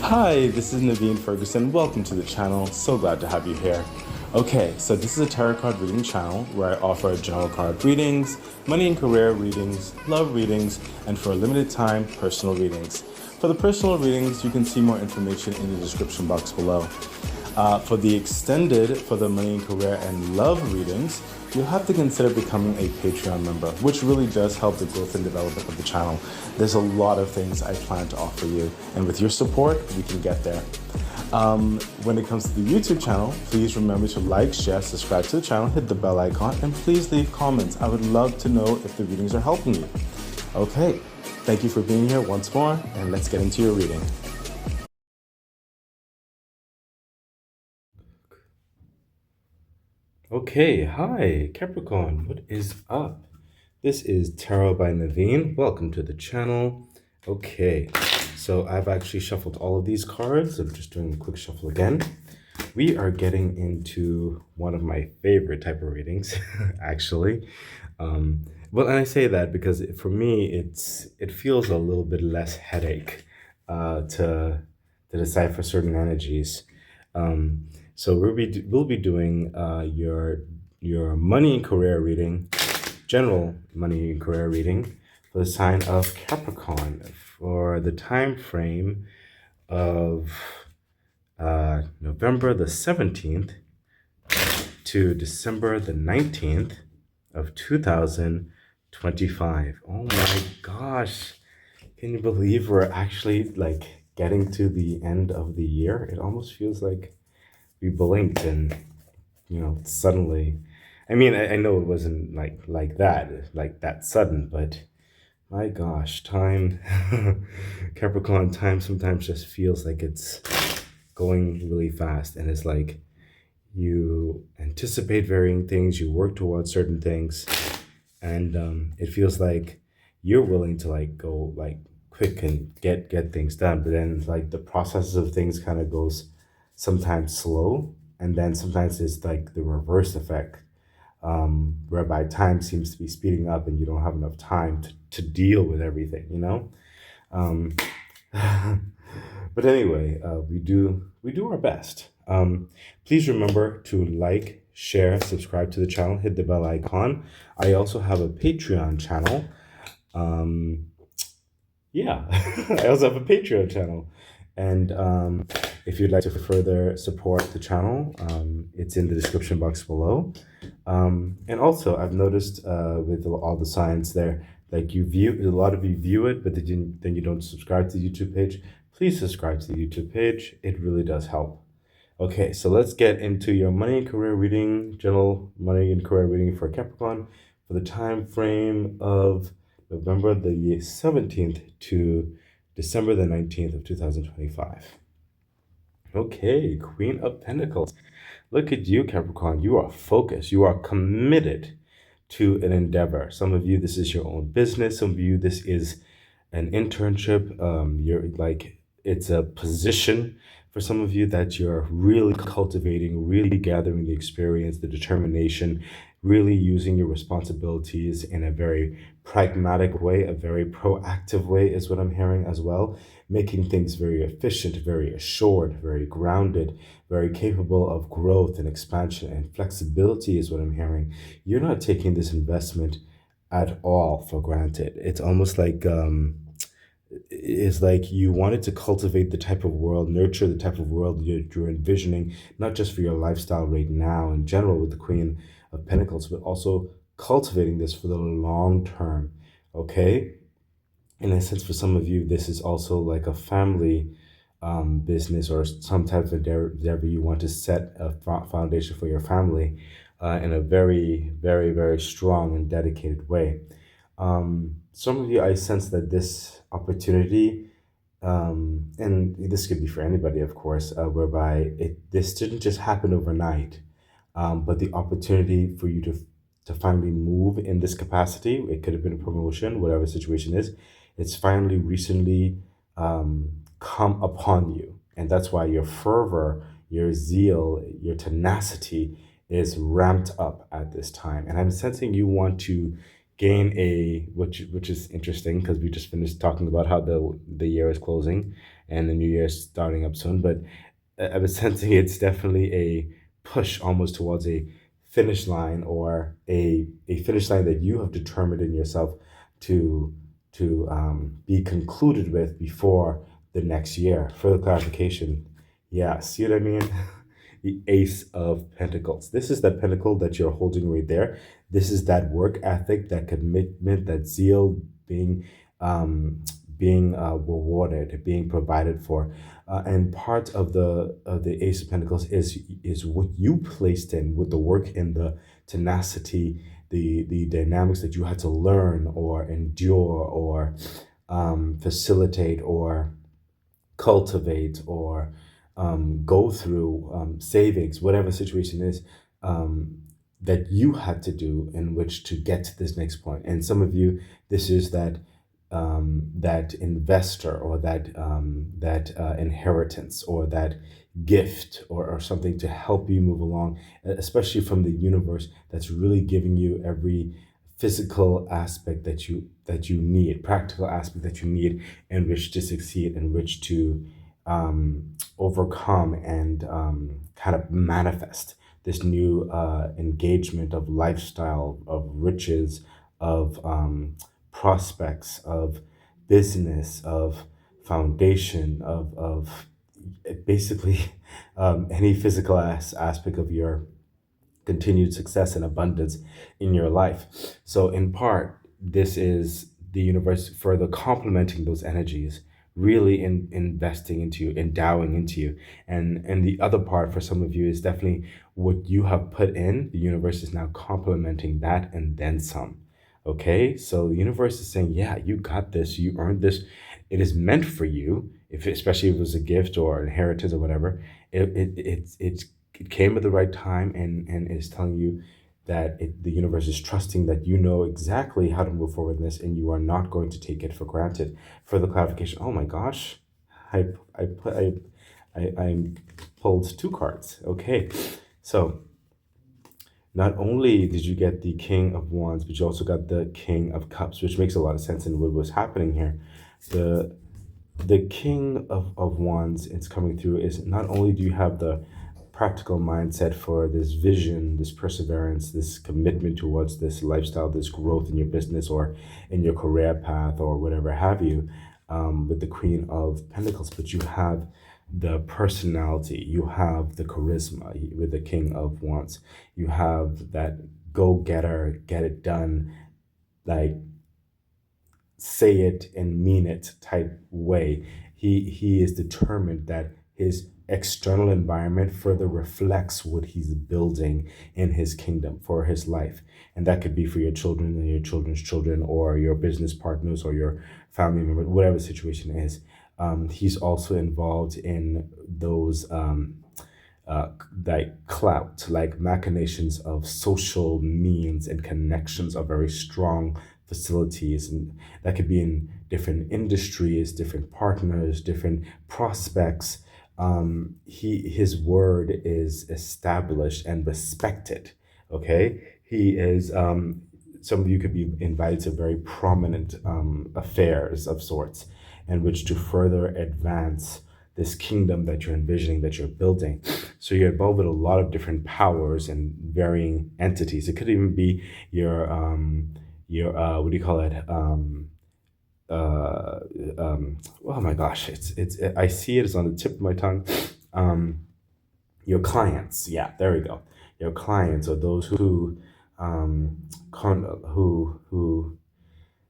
Hi, this is Naveen Ferguson. Welcome to the channel. So glad to have you here. Okay, so this is a tarot card reading channel where I offer general card readings, money and career readings, love readings, and for a limited time, personal readings. For the personal readings, you can see more information in the description box below. For the money and career and love readings, you'll have to consider becoming a Patreon member, which really does help the growth and development of the channel. There's a lot of things I plan to offer you, and with your support, we can get there. When it comes to the YouTube channel, please remember to like, share, subscribe to the channel, hit the bell icon, and please leave comments. I would love to know if the readings are helping you. Okay, thank you for being here once more, and let's get into your reading. Okay, hi Capricorn, what is up? This is Tarot by Naveen. Welcome to the channel. Okay, so I've actually shuffled all of these cards. I'm just doing a quick shuffle again. We are getting into one of my favorite type of readings, actually. Well, and I say that because for me, it feels a little bit less headache to decipher certain energies. So we'll be doing your money and career reading, general money and career reading for the sign of Capricorn for the time frame of November the 17th to December the 19th of 2025. Oh my gosh. Can you believe we're actually like getting to the end of the year? It almost feels like we blinked and suddenly. I mean, I know it wasn't like that sudden, but my gosh, time Capricorn time sometimes just feels like it's going really fast, and it's like you anticipate varying things, you work towards certain things, and it feels like you're willing to like go like quick and get things done, but then like the process of things kind of goes sometimes slow, and then sometimes it's like the reverse effect, whereby time seems to be speeding up and you don't have enough time to deal with everything, um, but anyway, we do our best. Please remember to like, share, subscribe to the channel, hit the bell icon. I also have a Patreon channel. Um, yeah, I also have a Patreon channel, and if you'd like to further support the channel, it's in the description box below. And also, I've noticed with all the signs there, like a lot of you view it, but then you don't subscribe to the YouTube page. Please subscribe to the YouTube page. It really does help. Okay, so let's get into your money and career reading, general money and career reading for Capricorn for the time frame of November the 17th to December the 19th of 2025. Okay, Queen of Pentacles. Look at you, Capricorn. You are focused. You are committed to an endeavor. Some of you, this is your own business. Some of you, this is an internship. You're like, it's a position for some of you that you're really cultivating, really gathering the experience, the determination, really using your responsibilities in a very pragmatic way, a very proactive way is what I'm hearing as well, making things very efficient, very assured, very grounded, very capable of growth and expansion and flexibility is what I'm hearing. You're not taking this investment at all for granted. It's almost like it's like you wanted to cultivate the type of world, nurture the type of world you're envisioning, not just for your lifestyle right now in general with the Queen of Pentacles, but also cultivating this for the long term. Okay, in a sense, for some of you, this is also like a family business or some type of endeavor. You want to set a foundation for your family in a very, very, very strong and dedicated way. Some of you, I sense that this opportunity, and this could be for anybody, of course, whereby this didn't just happen overnight, but the opportunity for you to finally move in this capacity. It could have been a promotion, whatever the situation is. It's finally recently come upon you, and that's why your fervor, your zeal, your tenacity is ramped up at this time. And I'm sensing you want to gain which is interesting because we just finished talking about how the year is closing, and the new year is starting up soon. But I was sensing it's definitely a push almost towards a finish line, or a finish line that you have determined in yourself to be concluded with before the next year. Further clarification, yeah, see what I mean? The Ace of Pentacles. This is that pentacle that you're holding right there. This is that work ethic, that commitment, that zeal being um, rewarded, being provided for. And part of the Ace of Pentacles is what you placed in with the work and the tenacity, the dynamics that you had to learn or endure or facilitate or cultivate or go through, savings, whatever situation is, um, that you had to do in which to get to this next point. And some of you, this is that that investor, or that inheritance, or that gift, or something to help you move along, especially from the universe, that's really giving you every physical aspect that you need, practical aspect that you need, in which to succeed, in which to overcome and kind of manifest this new engagement of lifestyle, of riches, of prospects, of business, of foundation, of basically any physical aspect of your continued success and abundance in your life. So, in part, this is the universe further complementing those energies, really investing into you, endowing into you. And the other part for some of you is definitely what you have put in. The universe is now complementing that and then some. Okay, so the universe is saying, yeah, you got this, you earned this, it is meant for you. If especially if it was a gift or inheritance or whatever, it came at the right time, and is telling you that the universe is trusting that you know exactly how to move forward in this, and you are not going to take it for granted. Further clarification. Oh my gosh, I put I pulled two cards. Okay, so not only did you get the King of Wands, but you also got the King of Cups, which makes a lot of sense in what was happening here. The King of Wands, it's coming through, is not only do you have the practical mindset for this vision, this perseverance, this commitment towards this lifestyle, this growth in your business or in your career path or whatever have you, with the Queen of Pentacles, but you have the personality, you have the charisma with the King of Wands, you have that go getter, get it done, like say it and mean it type way. He is determined that his external environment further reflects what he's building in his kingdom for his life. And that could be for your children and your children's children, or your business partners, or your family members, whatever the situation is. He's also involved in those like clout, like machinations of social means and connections of very strong facilities, and that could be in different industries, different partners, different prospects. His word is established and respected. Okay, he is. Some of you could be invited to very prominent affairs of sorts, in which to further advance this kingdom that you're envisioning, that you're building. So you're involved with a lot of different powers and varying entities. It could even be your what do you call it? Uh, oh my gosh, I see it is on the tip of my tongue. Um, your clients, yeah, there we go. Your clients, or those who who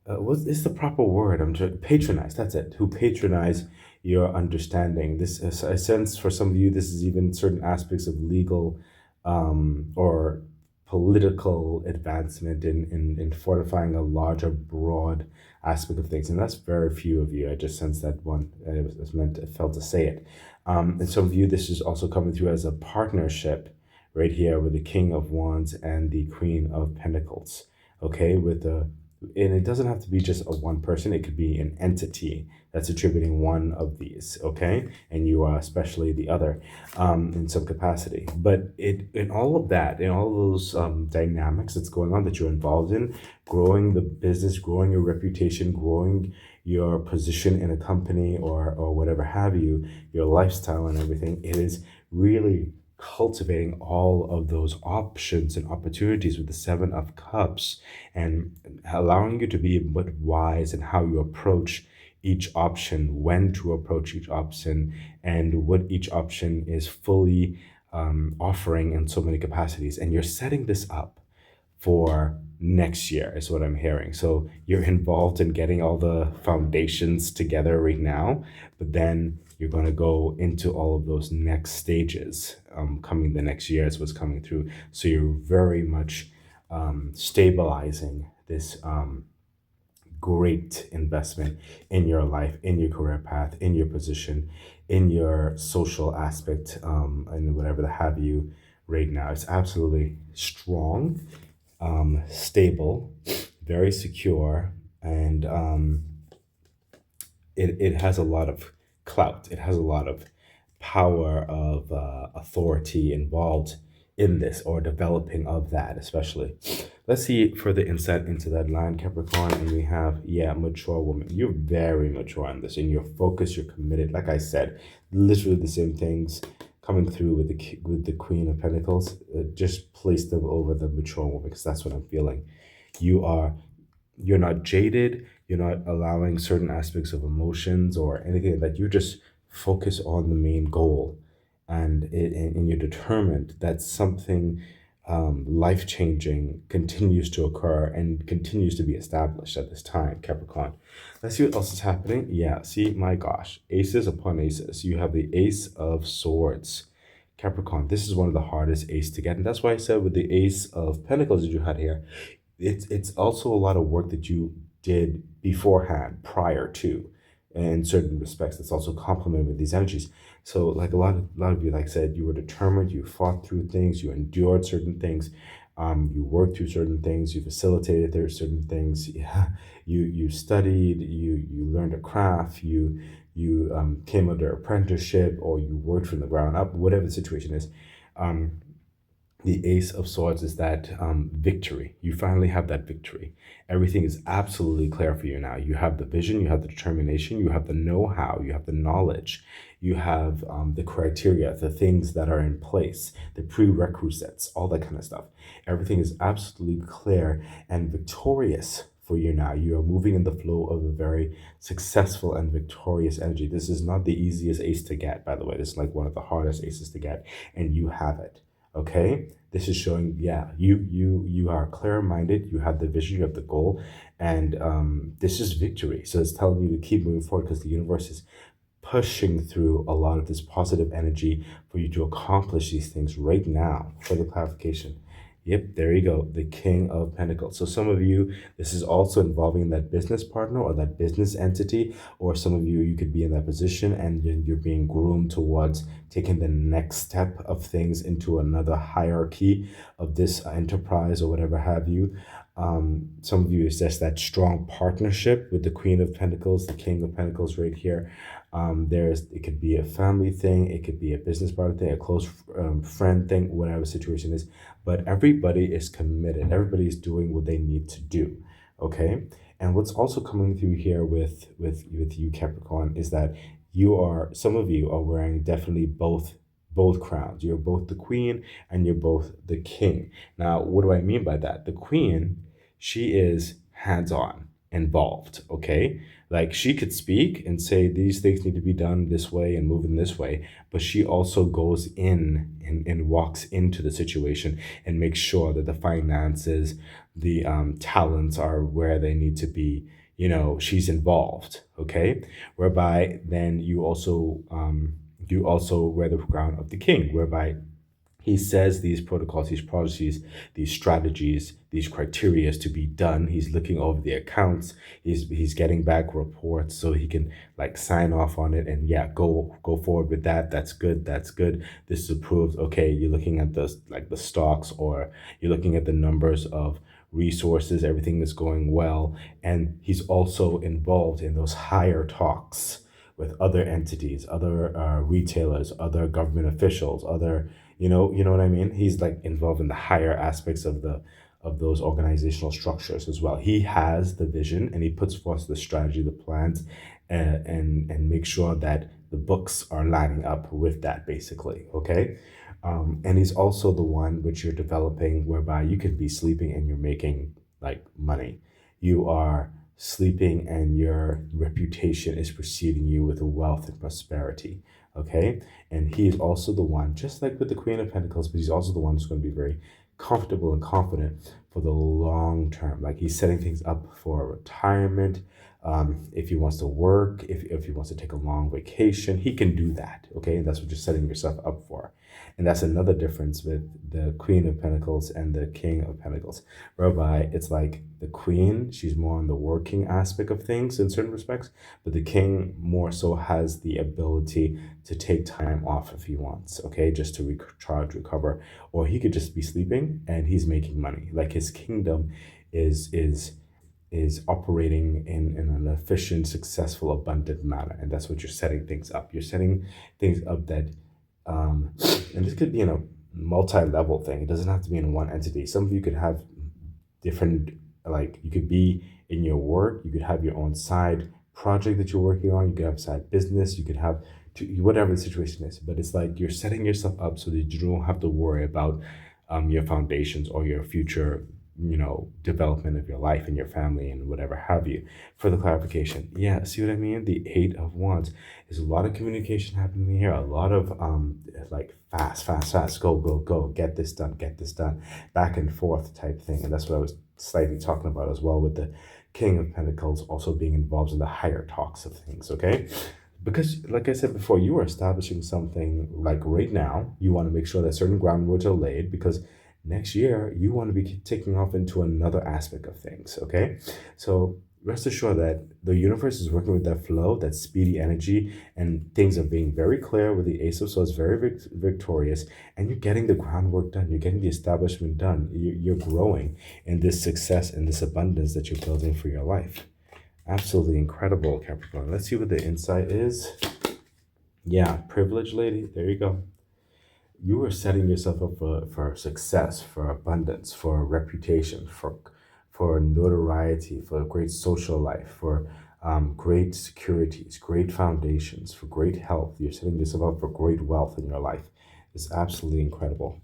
what is the proper word? Patronize. That's it. Who patronize your understanding? This is, I sense for some of you, this is even certain aspects of legal or political advancement in fortifying a larger, broad aspect of things. And that's very few of you. I just sense that one. It was meant, I felt to say it. And some of you, this is also coming through as a partnership right here with the King of Wands and the Queen of Pentacles. Okay, with the, and it doesn't have to be just a one person, it could be an entity that's attributing one of these, okay, and you are especially the other, in some capacity. But it, in all of that, in all of those dynamics that's going on, that you're involved in, growing the business, growing your reputation, growing your position in a company or whatever have you, your lifestyle and everything. It is really cultivating all of those options and opportunities with the Seven of Cups and allowing you to be a bit wise in how you approach each option, when to approach each option, and what each option is fully offering in so many capacities. And you're setting this up for next year, is what I'm hearing. So you're involved in getting all the foundations together right now, but then you're going to go into all of those next stages coming the next year is what's coming through. So you're very much stabilizing this great investment in your life, in your career path, in your position, in your social aspect, and whatever the have you right now. It's absolutely strong, stable, very secure, and it has a lot of clout. It has a lot of power of authority involved in this or developing of that, especially. Let's see further insight into that line, Capricorn. And we have, yeah, mature woman. You're very mature on this, and you're focused, you're committed. Like I said, literally the same things coming through with the Queen of Pentacles. Just place them over the mature woman because that's what I'm feeling. You are you're not jaded, you're not allowing certain aspects of emotions or anything that you just focus on the main goal and you're determined that something life changing continues to occur and continues to be established at this time, Capricorn. Let's see what else is happening. Yeah, see, my gosh, aces upon aces. You have the Ace of Swords. Capricorn, this is one of the hardest ace to get. And that's why I said with the Ace of Pentacles that you had here, it's also a lot of work that you did beforehand, prior to, in certain respects. That's also complemented with these energies. So, like a lot of you, like I said, you were determined. You fought through things. You endured certain things. You worked through certain things. You facilitated there certain things. Yeah, you studied. You learned a craft. You came under apprenticeship or you worked from the ground up. Whatever the situation is. The Ace of Swords is that victory. You finally have that victory. Everything is absolutely clear for you now. You have the vision, you have the determination, you have the know-how, you have the knowledge, you have the criteria, the things that are in place, the prerequisites, all that kind of stuff. Everything is absolutely clear and victorious for you now. You are moving in the flow of a very successful and victorious energy. This is not the easiest ace to get, by the way. This is like one of the hardest aces to get, and you have it. Okay, this is showing, yeah, you are clear-minded, you have the vision, you have the goal, and this is victory. So it's telling you to keep moving forward because the universe is pushing through a lot of this positive energy for you to accomplish these things right now. Further clarification. Yep, there you go, the King of Pentacles. So some of you, this is also involving that business partner or that business entity, or some of you, you could be in that position and then you're being groomed towards taking the next step of things into another hierarchy of this enterprise or whatever have you. Some of you is just that strong partnership with the Queen of Pentacles, the King of Pentacles right here. It could be a family thing, it could be a business partner thing, a close friend thing, whatever the situation is. But everybody is committed. Everybody is doing what they need to do. Okay. And what's also coming through here with you, Capricorn, is that some of you are wearing definitely both crowns. You're both the queen and you're both the king. Now, what do I mean by that? The queen, she is hands-on, involved, okay? Like she could speak and say these things need to be done this way and move in this way, but she also goes in and walks into the situation and makes sure that the finances, the talents are where they need to be. She's involved, okay? Whereby then you also wear the crown of the king, whereby he says these protocols, these policies, these strategies, these criteria to be done. He's looking over the accounts. He's getting back reports so he can like sign off on it and yeah, go forward with that. That's good. That's good. This is approved. Okay, you're looking at the stocks, or you're looking at the numbers of resources. Everything is going well, and he's also involved in those higher talks with other entities, other retailers, other government officials, other you know what I mean. He's like involved in the higher aspects of those organizational structures as well. He has the vision and he puts forth the strategy, the plans, and make sure that the books are lining up with that, basically. Okay. And he's also the one which you're developing whereby you can be sleeping and you're making like money. You are sleeping and your reputation is preceding you with wealth and prosperity. Okay. And he is also the one, just like with the Queen of Pentacles, but he's also the one who's going to be very comfortable and confident for the long term. Like he's setting things up for retirement. If he wants to work, if he wants to take a long vacation, he can do that. Okay. And that's what you're setting yourself up for. And that's another difference with the Queen of Pentacles and the King of Pentacles, whereby it's like the Queen, she's more on the working aspect of things in certain respects, but the King more so has the ability to take time off if he wants, okay, just to recharge, recover, or he could just be sleeping and he's making money. Like his kingdom is operating in an efficient, successful, abundant manner. And that's what you're setting things up. You're setting things up that and this could be in a multi-level thing. It doesn't have to be in one entity. Some of you could have different, like you could be in your work, you could have your own side project that you're working on, you could have side business, you could have whatever the situation is. But it's like you're setting yourself up so that you don't have to worry about your foundations or your future, development of your life and your family and whatever have you. For the clarification, yeah, see what I mean? The Eight of Wands is a lot of communication happening here, a lot of like fast, go, get this done, back and forth type thing. And that's what I was slightly talking about as well, with the King of Pentacles also being involved in the higher talks of things. Okay. Because, like I said before, you are establishing something. Like right now, you want to make sure that certain groundworks are laid, because next year you want to be taking off into another aspect of things. Okay. So rest assured that the universe is working with that flow, that speedy energy, and things are being very clear with the Ace of Swords, very victorious, and you're getting the groundwork done. You're getting the establishment done. You're growing in this success and this abundance that you're building for your life. Absolutely incredible, Capricorn. Let's see what the insight is. Yeah, privilege lady. There you go. You are setting yourself up for success, for abundance, for reputation, for notoriety, for a great social life, for great securities, great foundations, for great health. You're setting yourself up for great wealth in your life. It's absolutely incredible.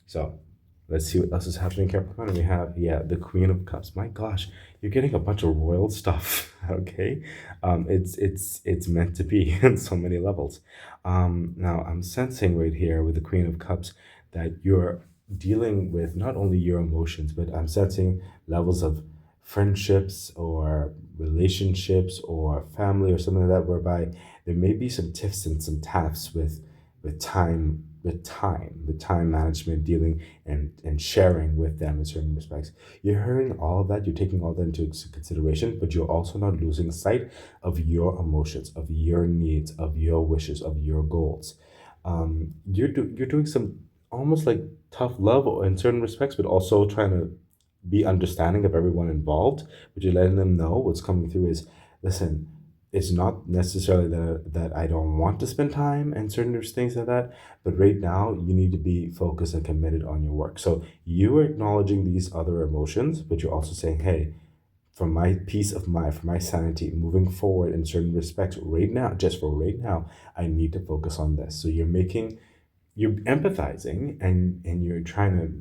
So let's see what else is happening, Capricorn. We have, yeah, the Queen of Cups. My gosh, you're getting a bunch of royal stuff. Okay. It's meant to be on so many levels. Now I'm sensing right here with the Queen of Cups that you're dealing with not only your emotions, but I'm sensing levels of friendships or relationships or family or something like that, whereby there may be some tiffs and some taps with time management, dealing and sharing with them in certain respects. You're hearing all of that, you're taking all that into consideration, but you're also not losing sight of your emotions, of your needs, of your wishes, of your goals. You're doing some almost like tough love in certain respects, but also trying to be understanding of everyone involved. But you're letting them know what's coming through is, listen, it's not necessarily that I don't want to spend time and certain things like that, but right now you need to be focused and committed on your work. So you are acknowledging these other emotions, but you're also saying, hey, for my peace of mind, for my sanity, moving forward in certain respects right now, just for right now, I need to focus on this. So you're empathizing and you're trying to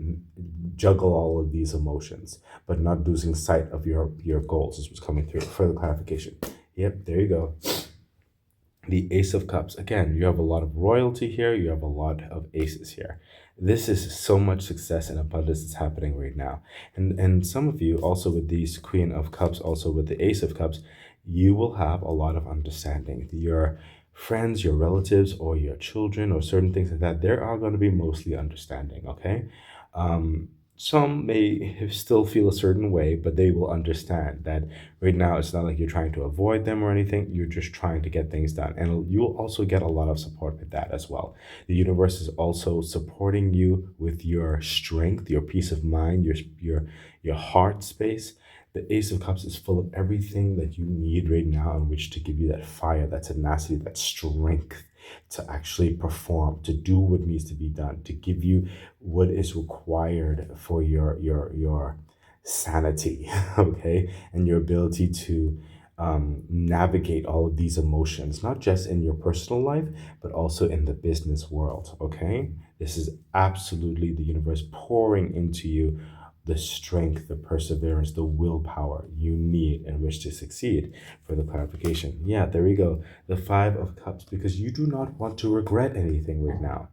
juggle all of these emotions, but not losing sight of your goals. This was coming through. Further clarification. Yep, there you go. The Ace of Cups. Again, you have a lot of royalty here. You have a lot of aces here. This is so much success and abundance that's happening right now. And some of you also with these Queen of Cups, also with the Ace of Cups, you will have a lot of understanding. Your friends, your relatives, or your children, or certain things like that, they are going to be mostly understanding, okay? Some may still feel a certain way, but they will understand that right now it's not like you're trying to avoid them or anything. You're just trying to get things done. And you'll also get a lot of support with that as well. The universe is also supporting you with your strength, your peace of mind, your heart space. The Ace of Cups is full of everything that you need right now in which to give you that fire, that tenacity, that strength, to actually perform, to do what needs to be done, to give you what is required for your sanity, okay, and your ability to navigate all of these emotions, not just in your personal life, but also in the business world, okay? This is absolutely the universe pouring into you the strength, the perseverance, the willpower you need in which to succeed. For the clarification, yeah, there we go. The Five of Cups, because you do not want to regret anything right now.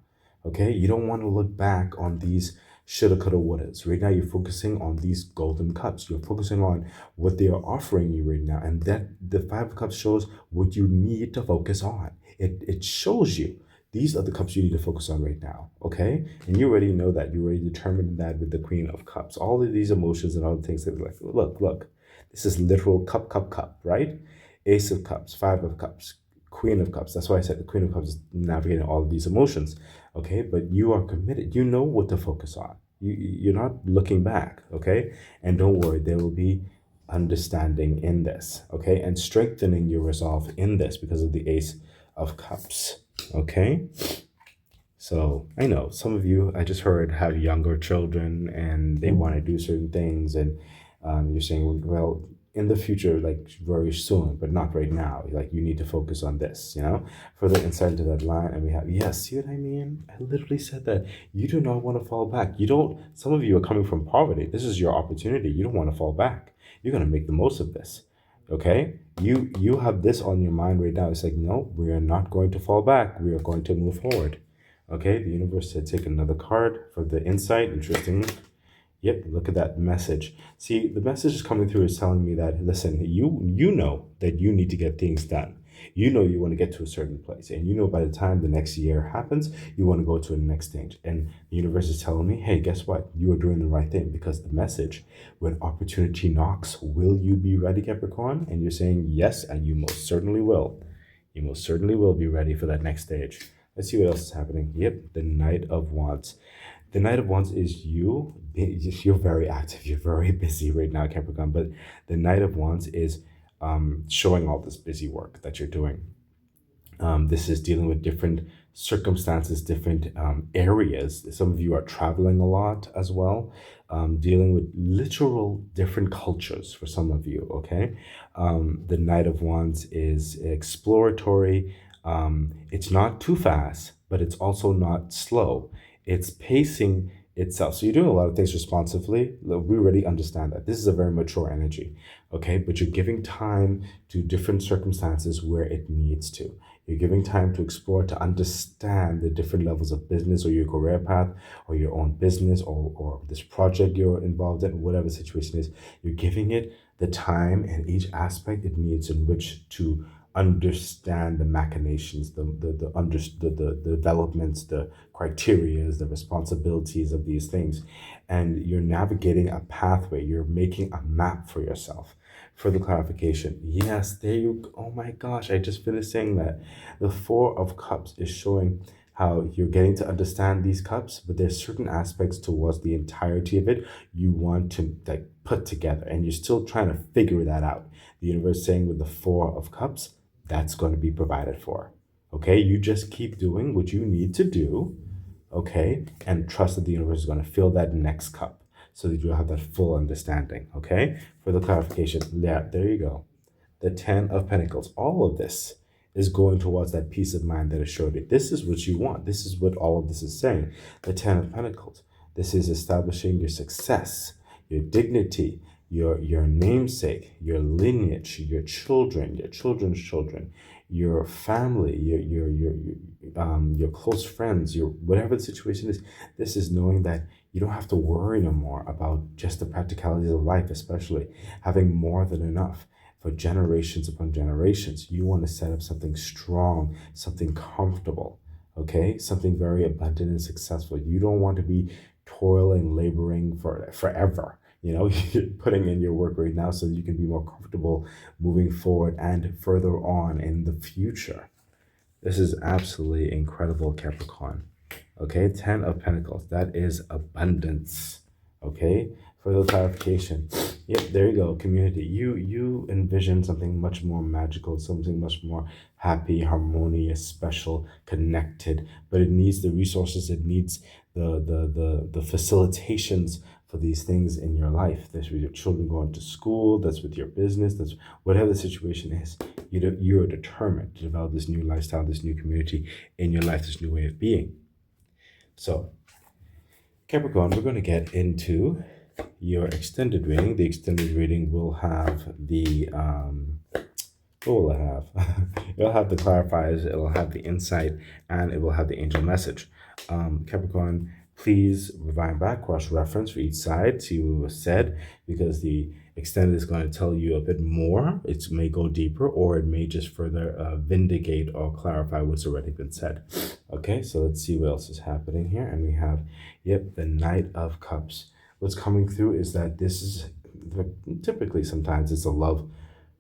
Okay, you don't want to look back on these shoulda, coulda, wouldas. Right now, you're focusing on these golden cups. You're focusing on what they are offering you right now, and that the Five of Cups shows what you need to focus on. It shows you these are the cups you need to focus on right now. Okay, and you already know that. You already determined that with the Queen of Cups. All of these emotions and all the things that are like, look. This is literal cup, cup, cup, right? Ace of Cups, Five of Cups, Queen of Cups. That's why I said the Queen of Cups is navigating all of these emotions. Okay, but you are committed. You know what to focus on. You're not looking back. Okay, and don't worry, there will be understanding in this. Okay, and strengthening your resolve in this because of the Ace of Cups. Okay, so I know some of you, I just heard, have younger children and they want to do certain things, and you're saying, well, in the future, like very soon, but not right now. Like you need to focus on this, further insight into that line. And we have, yes, see what I mean? I literally said that you do not want to fall back. You don't, some of you are coming from poverty. This is your opportunity. You don't want to fall back. You're going to make the most of this. Okay, you have this on your mind right now. It's like, no, we are not going to fall back. We are going to move forward. Okay, the universe said take another card for the insight. Interesting. Yep, look at that message. See, the message is coming through is telling me that, listen, you know that you need to get things done. You know you want to get to a certain place. And you know by the time the next year happens, you want to go to the next stage. And the universe is telling me, hey, guess what? You are doing the right thing, because the message, when opportunity knocks, will you be ready, Capricorn? And you're saying yes, and you most certainly will. You most certainly will be ready for that next stage. Let's see what else is happening. Yep, the Knight of Wands. The Knight of Wands is you. You're very active. You're very busy right now, Capricorn. But the Knight of Wands is showing all this busy work that you're doing. This is dealing with different circumstances, different areas. Some of you are traveling a lot as well, dealing with literal different cultures for some of you, okay? The Knight of Wands is exploratory. It's not too fast, but it's also not slow. It's pacing itself. So you're doing a lot of things responsively. Look, we already understand that. This is a very mature energy, okay? But you're giving time to different circumstances where it needs to. You're giving time to explore, to understand the different levels of business or your career path or your own business or this project you're involved in, whatever the situation is. You're giving it the time and each aspect it needs in which to understand the machinations, the developments, the criterias, the responsibilities of these things. And you're navigating a pathway. You're making a map for yourself. Further clarification. Yes, there you go. Oh my gosh, I just finished saying that. The Four of Cups is showing how you're getting to understand these cups, but there's certain aspects towards the entirety of it you want to like put together, and you're still trying to figure that out. The universe is saying with the Four of Cups, that's going to be provided for. Okay, you just keep doing what you need to do, okay, and trust that the universe is going to fill that next cup so that you'll have that full understanding. Okay, for the clarification, yeah, there you go. The Ten of Pentacles, all of this is going towards that peace of mind that I showed you. This is what you want. This is what all of this is saying. The Ten of Pentacles, this is establishing your success, your dignity, your namesake, your lineage, your children, your children's children, your family, your close friends, your whatever the situation is. This is knowing that you don't have to worry no more about just the practicalities of life, especially having more than enough for generations upon generations. You want to set up something strong, something comfortable, okay? Something very abundant and successful. You don't want to be toiling, laboring for forever. You're putting in your work right now so that you can be more comfortable moving forward and further on in the future. This is absolutely incredible, Capricorn. Okay, Ten of Pentacles, that is abundance. Okay, For the clarification, yep, there you go. Community. You envision something much more magical, something much more happy, harmonious, special, connected. But it needs the resources. It needs the facilitations for these things in your life. That's with your children going to school. That's with your business. That's whatever the situation is. You are determined to develop this new lifestyle, this new community in your life, this new way of being. So, Capricorn, we're going to get into your extended reading. The extended reading will have the what will it have? It'll have the clarifiers, it'll have the insight, and it will have the angel message. Capricorn, please rewind back, cross reference for each side, see what was said, because the extended is going to tell you a bit more. It may go deeper, or it may just further vindicate or clarify what's already been said. Okay, so let's see what else is happening here. And we have, yep, the Knight of Cups. What's coming through is that this is typically sometimes it's a love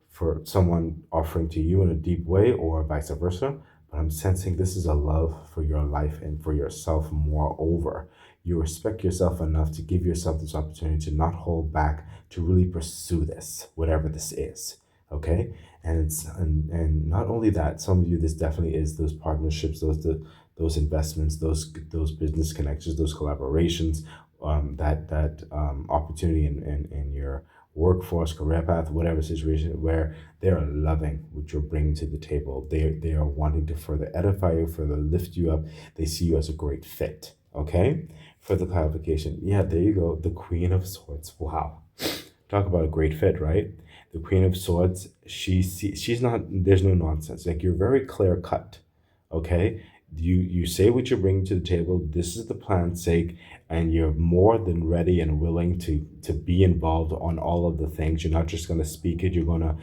for someone offering to you in a deep way, or vice versa. But I'm sensing this is a love for your life and for yourself. Moreover, you respect yourself enough to give yourself this opportunity to not hold back, to really pursue this, whatever this is. Okay, and not only that, some of you, this definitely is those partnerships, those investments, those business connections, those collaborations, that opportunity in your workforce, career path, whatever situation where they are loving what you're bringing to the table. They are wanting to further edify you, further lift you up. They see you as a great fit. Okay. Further clarification. Yeah, there you go. The Queen of Swords. Wow. Talk about a great fit, right? The Queen of Swords. She's not. There's no nonsense. Like, you're very clear cut. Okay. You say what you're bringing to the table. This is the plan's sake, and you're more than ready and willing to be involved on all of the things. You're not just going to speak it. You're going to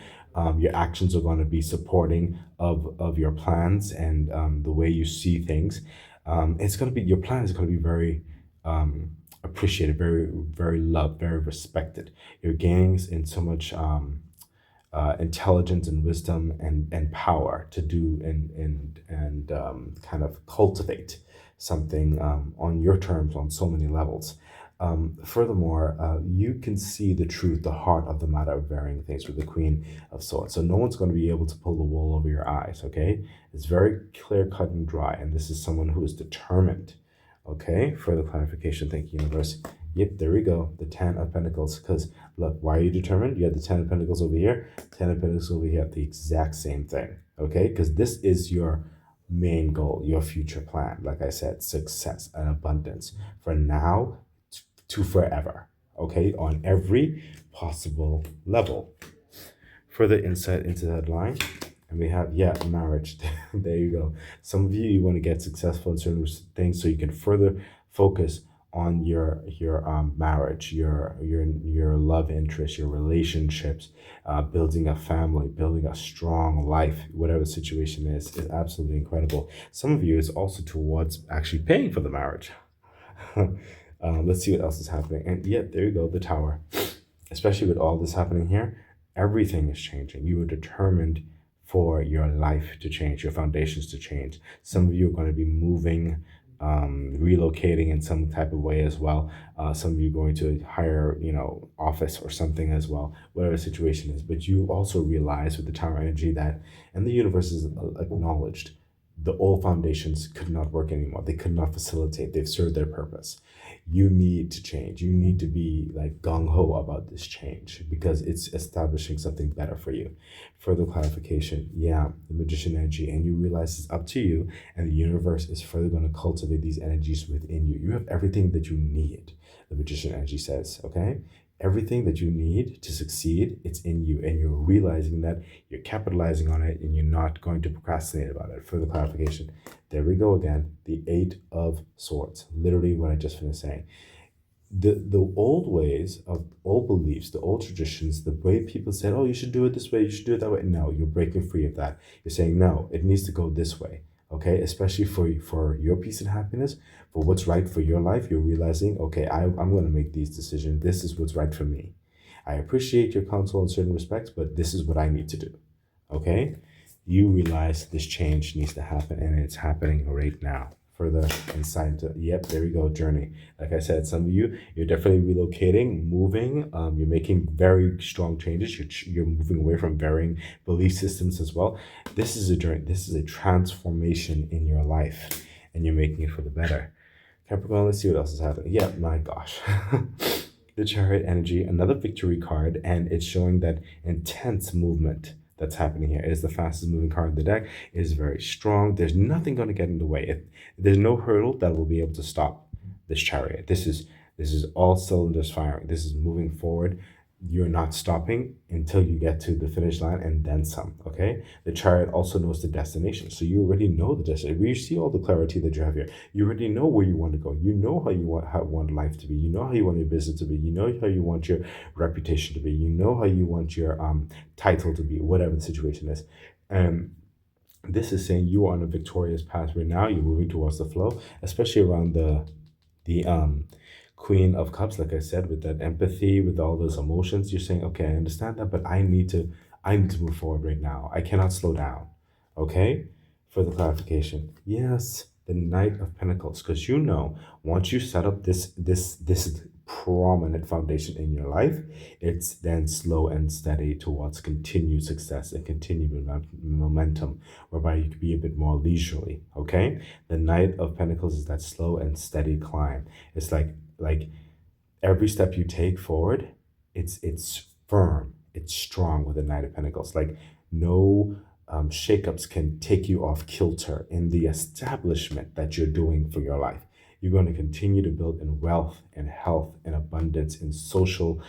your actions are going to be supporting of your plans and the way you see things. It's going to be, your plan is going to be very appreciated, very loved, very respected. You're gaining in so much intelligence and wisdom and power to do and kind of cultivate something on your terms on so many levels. Furthermore, you can see the truth, the heart of the matter of varying things with the Queen of Swords. So no one's going to be able to pull the wool over your eyes, okay? It's very clear cut and dry, and this is someone who is determined, okay? Further clarification, thank you, universe. Yep, there we go, the Ten of Pentacles. Because look, why are you determined? You have the Ten of Pentacles over here, Ten of Pentacles over here, the exact same thing, okay? Because this is your main goal, your future plan. Like I said, success and abundance for now to forever, okay, on every possible level. Further insight into that line, and we have, yeah, marriage. There you go. Some of you want to get successful in certain things so you can further focus on your marriage, your love interest, your relationships, building a family, building a strong life, whatever the situation is absolutely incredible. Some of you is also towards actually paying for the marriage. Let's see what else is happening. And yeah, there you go, the Tower. Especially with all this happening here, everything is changing. You are determined for your life to change, your foundations to change. Some of you are going to be moving, relocating in some type of way as well. Some of you are going to hire, office or something as well, whatever the situation is. But you also realize with the Tower energy that, and the universe is acknowledged, the old foundations could not work anymore. They could not facilitate. They've served their purpose. You need to change. You need to be like gung-ho about this change because it's establishing something better for you. Further clarification, yeah, the Magician energy, and you realize it's up to you, and the universe is further going to cultivate these energies within you. You have everything that you need, the Magician energy says, okay? Everything that you need to succeed, it's in you, and you're realizing that, you're capitalizing on it, and you're not going to procrastinate about it. Further clarification, there we go again, the Eight of Swords, literally what I just finished saying. The old ways of old beliefs, the old traditions, the way people said, oh, you should do it this way, you should do it that way. No, you're breaking free of that. You're saying, no, it needs to go this way. Okay, especially for your peace and happiness, for what's right for your life. You're realizing, okay, I'm going to make these decisions. This is what's right for me. I appreciate your counsel in certain respects, but this is what I need to do. Okay, you realize this change needs to happen, and it's happening right now. further insight to, yep, there we go, journey. Like I said, some of you, you're definitely relocating, moving. You're making very strong changes. You're moving away from varying belief systems as well. This is a journey. This is a transformation in your life, and you're making it for the better. Capricorn, let's see what else is happening. Yeah, my gosh. The Chariot energy, another victory card, and it's showing that intense movement that's happening here. It is the fastest moving card in the deck. It is very strong. There's nothing going to get in the way. There's no hurdle that will be able to stop this Chariot. This is all cylinders firing. This is moving forward. You're not stopping until you get to the finish line and then some. Okay. The Chariot also knows the destination, so you already know the destination. We see all the clarity that you have here. You already know where you want to go. You know how you want life to be. You know how you want your business to be. You know how you want your reputation to be. You know how you want your title to be. Whatever the situation is, and this is saying you are on a victorious path right now. You're moving towards the flow, especially around the Queen of Cups, like I said, with that empathy, with all those emotions. You're saying, okay, I understand that, but I need to move forward right now. I cannot slow down. Okay? For the clarification. Yes, the Knight of Pentacles. Because you know, once you set up this prominent foundation in your life, it's then slow and steady towards continued success and continued momentum, whereby you can be a bit more leisurely. Okay? The Knight of Pentacles is that slow and steady climb. It's like every step you take forward, it's firm, it's strong with the Knight of Pentacles. Like no shakeups can take you off kilter in the establishment that you're doing for your life. You're going to continue to build in wealth and health and abundance, in social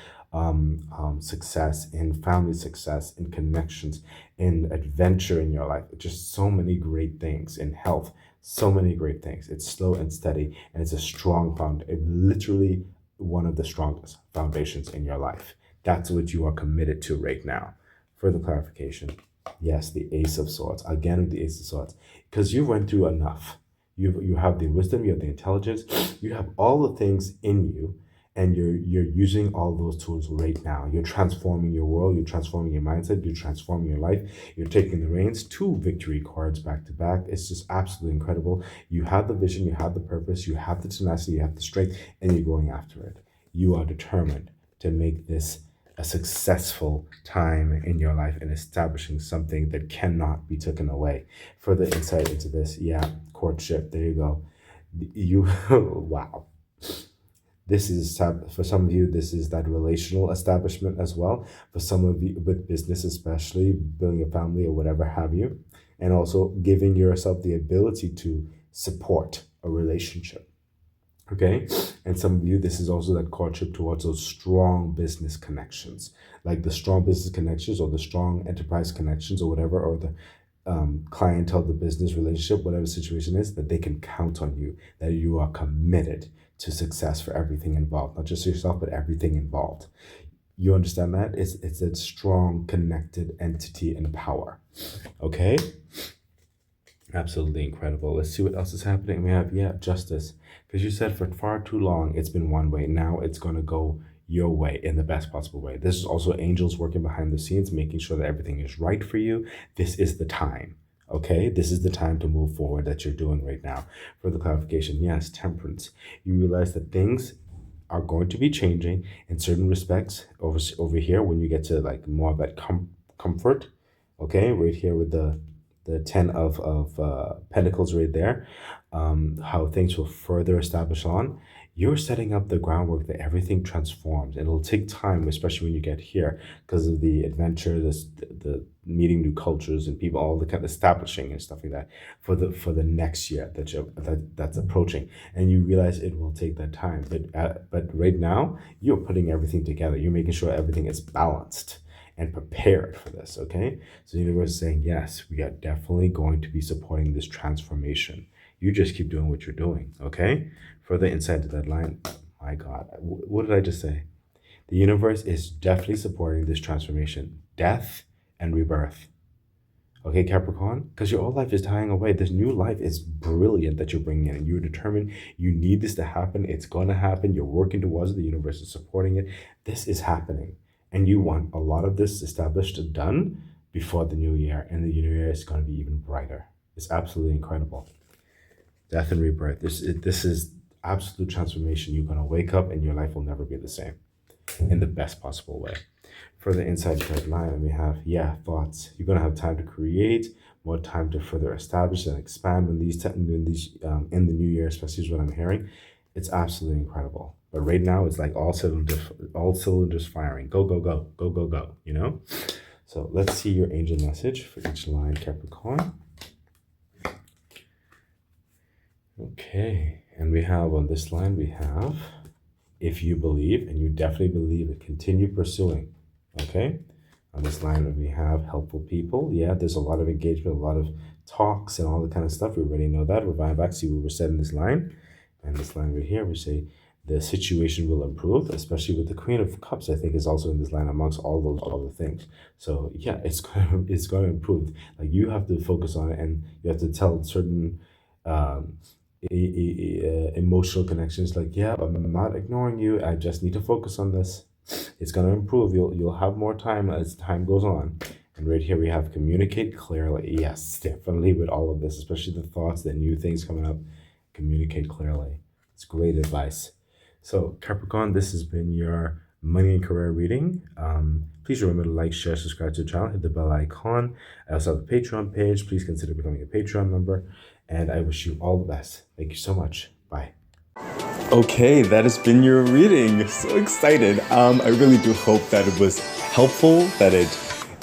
success, in family success, in connections, in adventure in your life. Just so many great things in health, so many great things. It's slow and steady, and it's a strong it literally one of the strongest foundations in your life. That's what you are committed to right now. Further clarification. Yes, the Ace of Swords. Again, the Ace of Swords. Because you went through enough. You have the wisdom, you have the intelligence, you have all the things in you, and you're using all those tools right now. You're transforming your world, you're transforming your mindset, you're transforming your life, you're taking the reins. Two victory cards back to back. It's just absolutely incredible. You have the vision, you have the purpose, you have the tenacity, you have the strength, and you're going after it. You are determined to make this a successful time in your life and establishing something that cannot be taken away. Further insight into this, yeah, courtship. There you go. You, wow. This is, for some of you, this is that relational establishment as well. For some of you, with business especially, building a family or whatever have you, and also giving yourself the ability to support a relationship. Okay. And some of you, this is also that courtship towards those strong business connections, like the strong business connections or the strong enterprise connections or whatever, or the clientele, the business relationship, whatever situation is, that they can count on you, that you are committed to success for everything involved, not just yourself, but everything involved. You understand that? It's a strong, connected entity and power. Okay. Absolutely incredible. Let's see what else is happening. We have, yeah, justice. Because you said for far too long it's been one way. Now it's going to go your way in the best possible way. This is also angels working behind the scenes, making sure that everything is right for you. This is the time. Okay, this is the time to move forward that you're doing right now. For the clarification, yes, temperance. You realize that things are going to be changing in certain respects over here when you get to like more of that comfort. Okay, right here with the 10 of Pentacles right there, how things will further establish on. You're setting up the groundwork that everything transforms. It'll take time, especially when you get here, because of the adventure, the meeting new cultures and people, all the kind of establishing and stuff like that for the next year that's approaching. And you realize it will take that time. But right now, you're putting everything together. You're making sure everything is balanced and prepared for this, okay? So the universe is saying, yes, we are definitely going to be supporting this transformation. You just keep doing what you're doing, okay? Further insight to that line, my God, what did I just say? The universe is definitely supporting this transformation, death and rebirth. Okay, Capricorn? Because your old life is dying away. This new life is brilliant that you're bringing in. And you're determined you need this to happen. It's going to happen. You're working towards it. The universe is supporting it. This is happening. And you want a lot of this established and done before the new year. And the new year is going to be even brighter. It's absolutely incredible. Death and rebirth. This is absolute transformation. You're gonna wake up and your life will never be the same in the best possible way. For the inside third line, we have, yeah, thoughts. You're gonna have time to create, more time to further establish and expand in the new year, especially is what I'm hearing. It's absolutely incredible. But right now, it's like all cylinders firing. Go, go, go, go, go, go. You know. So let's see your angel message for each line, Capricorn. Okay, and we have on this line, we have, if you believe, and you definitely believe it, continue pursuing. Okay, on this line, we have helpful people. Yeah, there's a lot of engagement, a lot of talks, and all that kind of stuff. We already know that. We're going back, see what we're said in this line. And this line right here, we say the situation will improve, especially with the Queen of Cups, I think, is also in this line amongst all the things. So yeah, it's going to improve. Like, you have to focus on it, and you have to tell certain um, emotional connections, like, yeah, I'm not ignoring you, I just need to focus on this. It's going to improve. You'll have more time as time goes on. And right here we have communicate clearly. Yes, definitely, with all of this, especially the thoughts, the new things coming up, communicate clearly. It's great advice. So Capricorn, this has been your money and career reading. Please remember to like, share, subscribe to the channel, hit the bell icon. I also have a Patreon page. Please consider becoming a Patreon member. And I wish you all the best. Thank you so much. Bye. Okay, that has been your reading. So excited. I really do hope that it was helpful, that it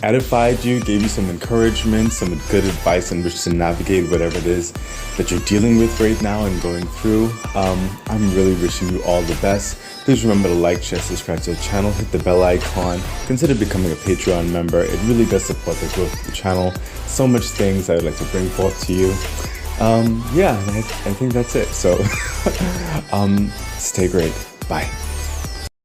edified you, gave you some encouragement, some good advice on which to navigate whatever it is that you're dealing with right now and going through. I'm really wishing you all the best. Please remember to like, share, subscribe to the channel, hit the bell icon, consider becoming a Patreon member. It really does support the growth of the channel. So much things I would like to bring forth to you. Yeah, I think that's it. So stay great. Bye.